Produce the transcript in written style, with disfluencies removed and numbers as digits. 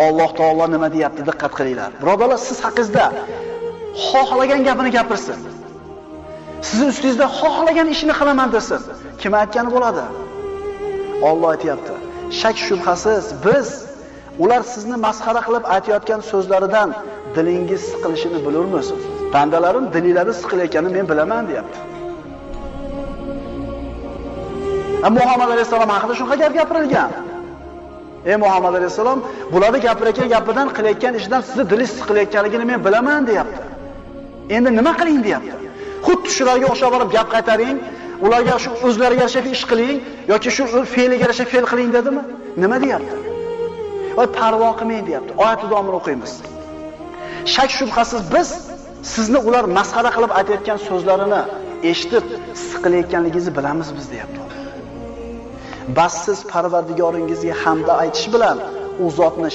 Alloh taolo nima deyapti? Diqqat qilinglar. Birodarlar, siz haqingizda xohlagan gapini gapirsin. Sizning ustingizda xohlagan ishini qilaman desin. Kim aytgani bo'ladi? Alloh aytayapti. Shak shubhasiz biz ular sizni masxara qilib aytayotgan so'zlaridan dilingiz siqilishini bilurmiz. Bandalarim dillari siqilayotganini men bilaman, deyapti. Muhammad alayhisalom haqida shunaqa gap gapirilgan. Ey Muhammad alayhisalom, bularni gapirayotgan gapidan qilayotgan ishidan sizni dilingiz siqilayotganligini men bilaman, deyapti. Endi nima qiling, deyapti. Xuddi shularga o'xshab borib gap qaytaring, ularga shu o'zlariga yarasha ish qiling yoki shu fe'liga yarasha fe'l qiling dedimi? Nima deyapti? Voy parvo qilmang, deyapti. Oyat davomini o'qiymiz. Shak shubhasiz biz sizni ular masxara qilib aytayotgan so'zlarini eshitib siqilayotganligingizni bilamiz biz, deyapti. Bas siz Parvardigoringizga hamda aytish bilan u zotni